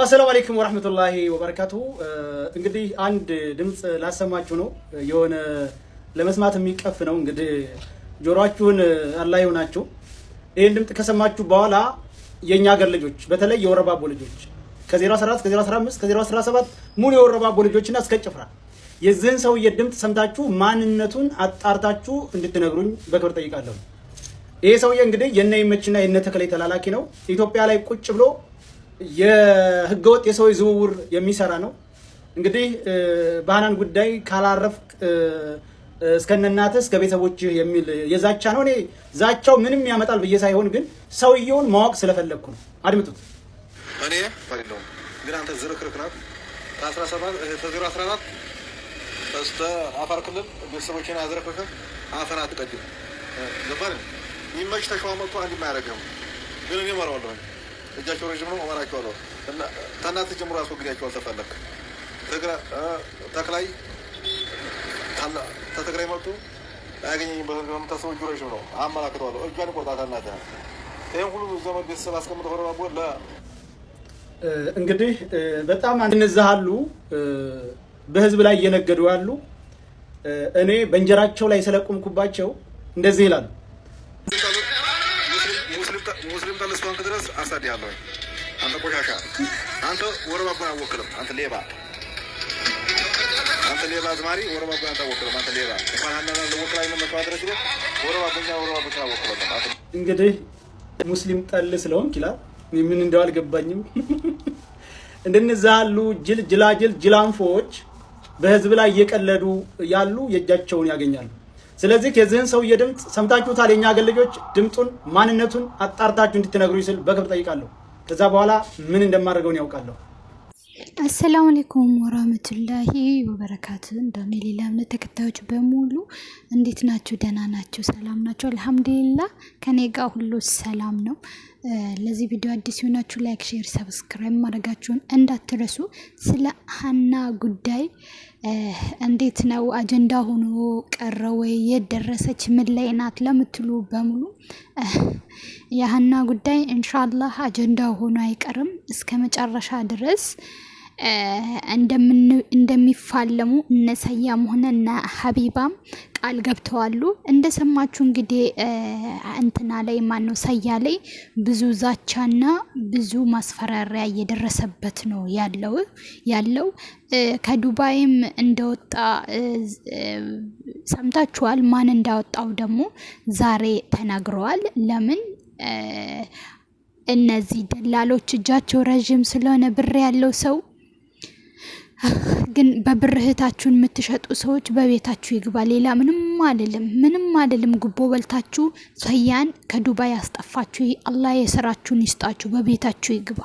አሰላሙ አለይኩም ወራህመቱላሂ ወበረካቱ። እንግዲህ አንድ ድምጽ ላሰማችሁ ነው። የሆነ ለመስማት የሚቀፍ ነው። እንግዲህ ጆሮአችሁን አላህ ይሁናችሁ። ይሄን ድምጽ ከሰማችሁ በኋላ የኛ ሀገር ልጆች በተለይ የወረባቦ ልጆች ከ014 ከ015 ከ017 ሙሉ የወረባቦ ልጆችና እስከ ጭፍራ የዚህን ሰውዬ ድምጽ ሰምታችሁ ማንነቱን አጣርታችሁ እንድትነግሩኝ በክብር ጠይቃለሁ። ይሄ ሰውዬ እንግዲህ የነ ይመችና የነ ተከላይ ተላላኪ ነው። ኢትዮጵያ ላይ ቁጭ ብሎ የህገወጥ የሰው ዝውውር የሚሰራ ነው። እንግዲህ ባህናን ጉዳይ ካላረፍክ እስከነናትህ እስከ ቤተሰቦችህ የሚል የዛቻ ነው። እኔ ዛቻው ምንም ያመጣል ብዬ ሳይሆን ግን ሰውየውን ማወቅ ስለፈለግኩ ነው። አድምጡት። እኔ አይደለም ግን አንተ ዝርክርክ ናት ከ014 እስከ አፋር ክልል ቤተሰቦችን አዝረክርከ አፈና አትቀድም ገባህ? ይመች ተሿመጡ አንድ የማያደርገው ግን እኔ እመራዋለሁ። እጃቸው ረጅም ነው እመራቸዋለሁ። ከእናትህ ጀምሮ አስወግዳቸው አልተፈለክ ተክላይ ተትግራይ መጡ አያገኘኝም። በምታስበው እጁ ረጅም ነው አመላክተዋለሁ። እጇን ቆርጣታ እናትህ ይህን ሁሉ ዘመድ ቤተሰብ አስቀምጠ ሆረባቦ እንግዲህ በጣም አንነዛሃሉ በህዝብ ላይ እየነገዱ ያሉ እኔ በእንጀራቸው ላይ ስለቆምኩባቸው እንደዚህ ይላሉ። ሙስሊም ተለስቷን ድረስ አሳድ ያለው አንተ ቆሻሻ፣ አንተ ወረባቦን አወክልም፣ አንተ ሌባ፣ አንተ ሌባ አዝማሪ ወረባቦን አታወክልም፣ አንተ ሌባ እንኳን አንተ ለወክላይ ነው መታደረስ ነው ወረባቦኛ አወክልም። እንግዲህ ሙስሊም ጠል ስለሆንክ ይላል። ምን እንደው አልገባኝም። እንደነዛ ያሉ ጅላጅል ጅላንፎች በህዝብ ላይ እየቀለዱ ያሉ የእጃቸውን ያገኛሉ። ስለዚህ የዚህን ሰውዬ ድምፅ ሰምታችሁታል። የኛ ሀገር ልጆች ድምፁን ማንነቱን አጣርታችሁ እንድትነግሩኝ ስል በክብር ጠይቃለሁ። ከዛ በኋላ ምን እንደማደርገውን ያውቃለሁ። አሰላሙ አለይኩም ወራህመቱላሂ ወበረካቱ። እንደኔ ሌላ እምነት ተከታዮች በሙሉ እንዴት ናችሁ? ደህና ናችሁ? ሰላም ናችሁ? አልሐምዱሊላህ ከኔ ጋር ሁሉ ሰላም ነው። ለዚህ ቪዲዮ አዲስ የሆናችሁ ላይክ፣ ሼር፣ ሰብስክራይብ ማድረጋችሁን እንዳትረሱ። ስለ ሀና ጉዳይ እንዴት ነው አጀንዳ ሆኖ ቀረ ወይ የት ደረሰች ምን ላይ ናት ለምትሉ በሙሉ የሀና ጉዳይ ኢንሻአላህ አጀንዳ ሆኖ አይቀርም። እስከ መጨረሻ ድረስ እንደሚፋለሙ እነ ሰያም ሆነ እነ ሀቢባም ቃል ገብተዋሉ። እንደሰማችሁ እንግዲህ እንትና ላይ ማነው ሰያ ላይ ብዙ ዛቻና ብዙ ማስፈራሪያ እየደረሰበት ነው ያለው ከዱባይም እንደወጣ ሰምታችኋል። ማን እንዳወጣው ደግሞ ዛሬ ተናግረዋል። ለምን እነዚህ ደላሎች እጃቸው ረዥም ስለሆነ ብር ያለው ሰው ግን በብር እህታችሁን የምትሸጡ ሰዎች በቤታችሁ ይግባ። ሌላ ምንም አልልም። ጉቦ በልታችሁ ሰያን ከዱባይ ያስጠፋችሁ አላህ የስራችሁን ይስጣችሁ። በቤታችሁ ይግባ።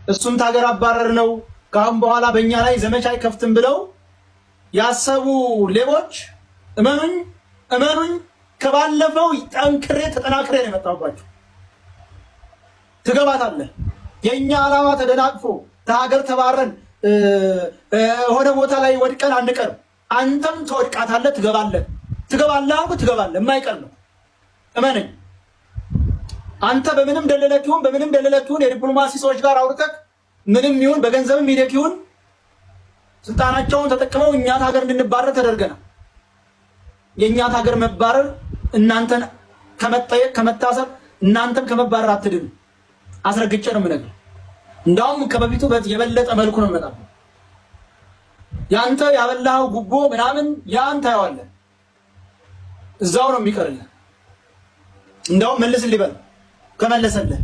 እሱም ታገር አባረር ነው ካሁን በኋላ በእኛ ላይ ዘመቻ አይከፍትም ብለው ያሰቡ ሌቦች እመኑኝ ከባለፈው ጠንክሬ ተጠናክሬ ነው የመጣሁባችሁ። ትገባታለህ። የኛ ዓላማ ተደናቅፎ ታገር ተባረን ሆነ ቦታ ላይ ወድቀን አንቀር። አንተም ተወድቃታለህ፣ ትገባለህ፣ የማይቀር ነው። እመነኝ። አንተ በምንም ደለለክ ይሁን የዲፕሎማሲ ሰዎች ጋር አውርተህ ምንም ይሁን በገንዘብም ሂደክ ይሁን ስልጣናቸውን ተጠቅመው እኛት ሀገር እንድንባረር ተደርገናል። የእኛት ሀገር መባረር እናንተን ከመጠየቅ ከመታሰር እናንተም ከመባረር አትድኑ። አስረግጬ ነው የምነግርህ። እንዳውም ከበፊቱ የበለጠ መልኩ ነው የምመጣው። ያንተ ያበላው ጉቦ ምናምን ያንተ ያዋለህ እዛው ነው የሚቀርልህ። እንዳውም መልስልኝ በል ከመለሰልህ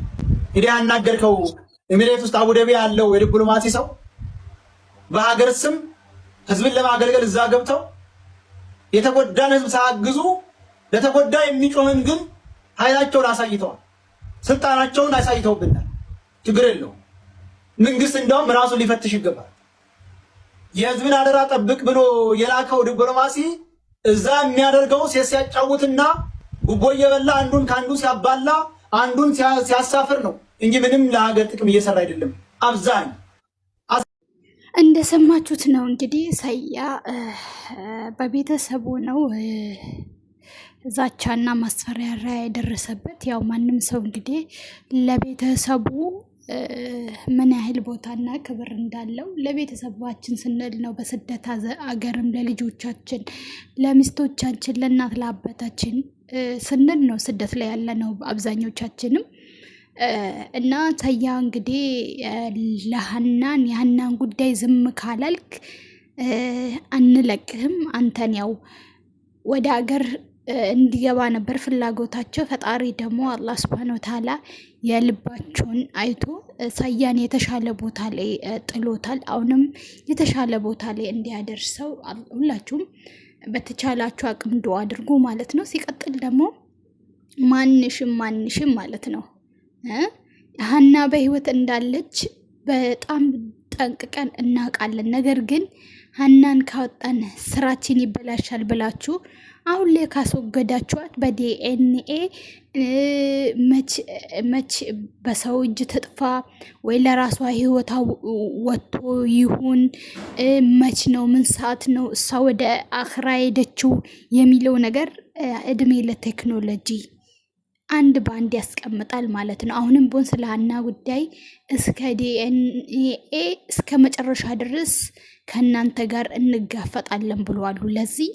ሂደህ ያናገርከው ኤሚሬት ውስጥ አቡዳቢ ያለው የዲፕሎማሲ ሰው በሀገር ስም ህዝብን ለማገልገል እዛ ገብተው የተጎዳን ህዝብ ሳያግዙ ለተጎዳ የሚጮህን ግን ኃይላቸውን አሳይተዋል። ስልጣናቸውን አሳይተውብናል። ችግር የለውም። መንግስት እንደውም ራሱን ሊፈትሽ ይገባል። የህዝብን አደራ ጠብቅ ብሎ የላከው ዲፕሎማሲ እዛ የሚያደርገው ሲያጫውትና ጉቦ እየበላ አንዱን ከአንዱ ሲያባላ አንዱን ሲያሳፍር ነው እንጂ ምንም ለሀገር ጥቅም እየሰራ አይደለም። አብዛኝ እንደሰማችሁት ነው እንግዲህ ሰያ በቤተሰቡ ነው ዛቻና ማስፈራሪያ የደረሰበት። ያው ማንም ሰው እንግዲህ ለቤተሰቡ ምን ያህል ቦታና ክብር እንዳለው ለቤተሰባችን ስንል ነው። በስደት አገርም ለልጆቻችን፣ ለሚስቶቻችን፣ ለእናት ለአባታችን ስንል ነው ስደት ላይ ያለ ነው አብዛኞቻችንም። እና ሰያ እንግዲህ የሀናን ጉዳይ ዝም ካላልክ አንለቅህም። አንተን ያው ወደ አገር እንዲገባ ነበር ፍላጎታቸው። ፈጣሪ ደግሞ አላህ ሱብሃነሁ ወተዓላ የልባቸውን አይቶ ሰያን የተሻለ ቦታ ላይ ጥሎታል። አሁንም የተሻለ ቦታ ላይ እንዲያደርሰው ሁላችሁም በተቻላችሁ አቅም ዱአ አድርጉ ማለት ነው። ሲቀጥል ደግሞ ማንሽም ማለት ነው ሀና በህይወት እንዳለች በጣም ጠንቅቀን እናውቃለን። ነገር ግን ሀናን ካወጣን ስራችን ይበላሻል ብላችሁ አሁን ላይ ካስወገዳችኋት በዲኤንኤ መች በሰው እጅ ትጥፋ ወይ ለራሷ ህይወታ ወጥቶ ይሁን መች ነው ምን ሰዓት ነው እሷ ወደ አኽራ ሄደችው የሚለው ነገር እድሜ ለቴክኖሎጂ አንድ ባንድ ያስቀምጣል ማለት ነው። አሁንም ቢሆን ስለ ሀና ጉዳይ እስከ ዲኤንኤ እስከ መጨረሻ ድረስ ከእናንተ ጋር እንጋፈጣለን ብለዋሉ። ለዚህ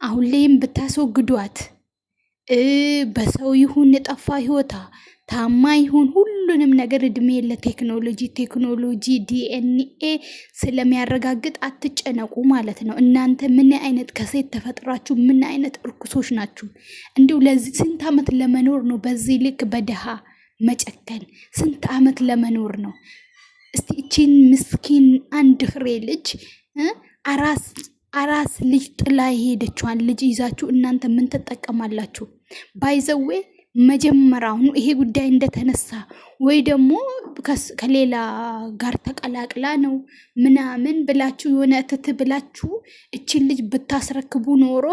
አሁን ላይም ብታስወግዷት በሰው ይሁን የጠፋ ህይወታ ታማ ይሁን ሁሉንም ነገር እድሜ ለቴክኖሎጂ ዲኤንኤ ስለሚያረጋግጥ አትጨነቁ ማለት ነው። እናንተ ምን አይነት ከሴት ተፈጥራችሁ ምን አይነት እርኩሶች ናችሁ? እንዲሁ ለዚህ ስንት ዓመት ለመኖር ነው? በዚህ ልክ በድሃ መጨከን ስንት ዓመት ለመኖር ነው? እስቲ እቺን ምስኪን አንድ ፍሬ ልጅ አራስ ልጅ ጥላ የሄደችዋን ልጅ ይዛችሁ እናንተ ምን ትጠቀማላችሁ? ባይዘዌ መጀመሪያውኑ ይሄ ጉዳይ እንደተነሳ ወይ ደግሞ ከሌላ ጋር ተቀላቅላ ነው ምናምን ብላችሁ የሆነ እትት ብላችሁ እችን ልጅ ብታስረክቡ ኖሮ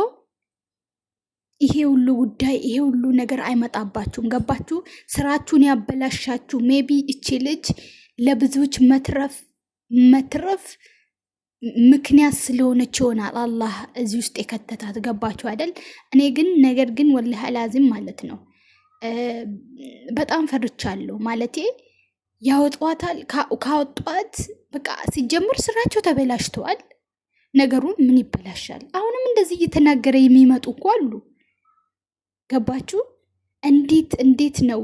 ይሄ ሁሉ ጉዳይ ይሄ ሁሉ ነገር አይመጣባችሁም። ገባችሁ? ስራችሁን ያበላሻችሁ ሜቢ እቺ ልጅ ለብዙዎች መትረፍ ምክንያት ስለሆነች ይሆናል አላህ እዚህ ውስጥ የከተታት። ገባችሁ አይደል? እኔ ግን ነገር ግን ወላሂ አላዚም ማለት ነው በጣም ፈርቻለሁ። ማለቴ ያወጧታል። ካወጧት በቃ ሲጀምር ስራቸው ተበላሽተዋል። ነገሩን ምን ይበላሻል? አሁንም እንደዚህ እየተናገረ የሚመጡ እኮ አሉ። ገባችሁ? እንዴት ነው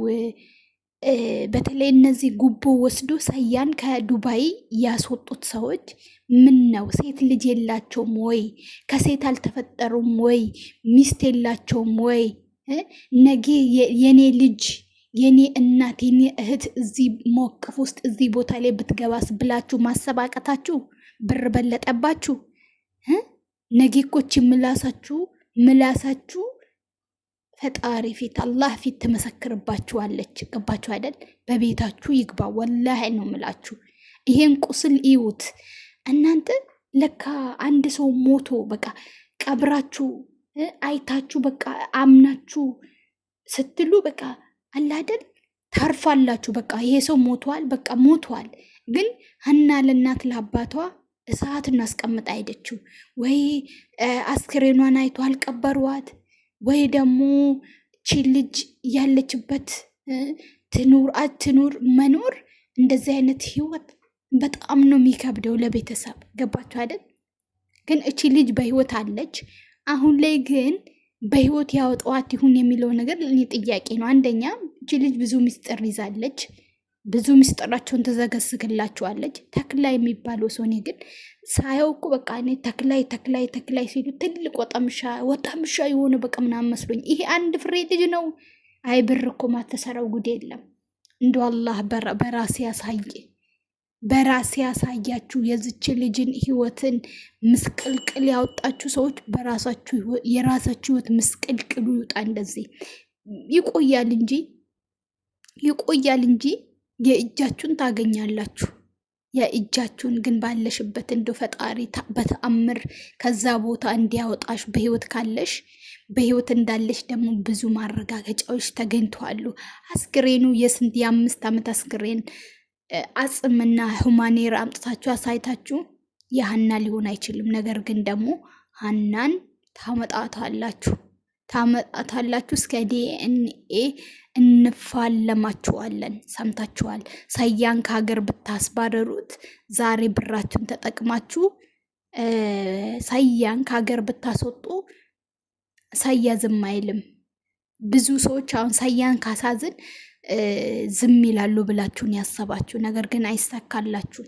በተለይ እነዚህ ጉቦ ወስዶ ሰያን ከዱባይ ያስወጡት ሰዎች ምን ነው ሴት ልጅ የላቸውም ወይ? ከሴት አልተፈጠሩም ወይ? ሚስት የላቸውም ወይ? ነገ የኔ ልጅ የኔ እናት የኔ እህት እዚህ መወቅፍ ውስጥ እዚህ ቦታ ላይ ብትገባስ ብላችሁ ማሰባቀታችሁ ብር በለጠባችሁ። ነገ እኮች ምላሳችሁ ፈጣሪ ፊት አላህ ፊት ትመሰክርባችኋለች። ገባችሁ አይደል? በቤታችሁ ይግባ። ወላሂ ነው ምላችሁ። ይሄን ቁስል ይዩት እናንተ። ለካ አንድ ሰው ሞቶ በቃ ቀብራችሁ አይታችሁ በቃ አምናችሁ ስትሉ በቃ አላደል ታርፋላችሁ። በቃ ይሄ ሰው ሞቷል፣ በቃ ሞቷል። ግን ሀና ለእናት ለአባቷ እሳት እናስቀምጣ ሄደችው ወይ አስክሬኗን አይቶ አልቀበሯት ወይ ደግሞ ቺ ልጅ ያለችበት ትኑር አትኑር መኖር እንደዚህ አይነት ህይወት በጣም ነው የሚከብደው ለቤተሰብ። ገባችሁ አይደል? ግን እቺ ልጅ በህይወት አለች። አሁን ላይ ግን በህይወት ያወጣዋት ይሁን የሚለው ነገር ለኔ ጥያቄ ነው። አንደኛ እቺ ልጅ ብዙ ሚስጥር ይዛለች። ብዙ ሚስጥራቸውን ተዘገስግላችኋለች። ተክላይ የሚባለው ሰው እኔ ግን ሳያውቁ በቃ እኔ ተክላይ ሲሉ ትልቅ ወጣምሻ የሆነ በቃ ምናምን መስሎኝ፣ ይሄ አንድ ፍሬ ልጅ ነው። አይ ብር እኮ ማተሰራው ጉድ የለም። እንደ አላህ በራሴ ያሳያችሁ የዝች ልጅን ህይወትን ምስቅልቅል ያወጣችሁ ሰዎች የራሳችሁ ህይወት ምስቅልቅሉ ይውጣ። እንደዚህ ይቆያል እንጂ የእጃችሁን ታገኛላችሁ። የእጃችሁን ግን ባለሽበት እንደ ፈጣሪ በተአምር ከዛ ቦታ እንዲያወጣሽ በህይወት ካለሽ በህይወት እንዳለሽ ደግሞ ብዙ ማረጋገጫዎች ተገኝተዋሉ። አስክሬኑ የስንት የ5 ዓመት አስክሬን አጽምና ሁማኔር አምጥታችሁ አሳይታችሁ የሀና ሊሆን አይችልም። ነገር ግን ደግሞ ሀናን ታመጣታላችሁ። ታመጣታላችሁ። እስከ ዲኤንኤ እንፋለማችኋለን። ሰምታችኋል። ሰያን ከሀገር ብታስባረሩት ዛሬ ብራችሁን ተጠቅማችሁ ሰያን ከሀገር ብታስወጡ ሰያ ዝም አይልም። ብዙ ሰዎች አሁን ሰያን ካሳዝን ዝም ይላሉ ብላችሁን ያሰባችሁ፣ ነገር ግን አይሳካላችሁ።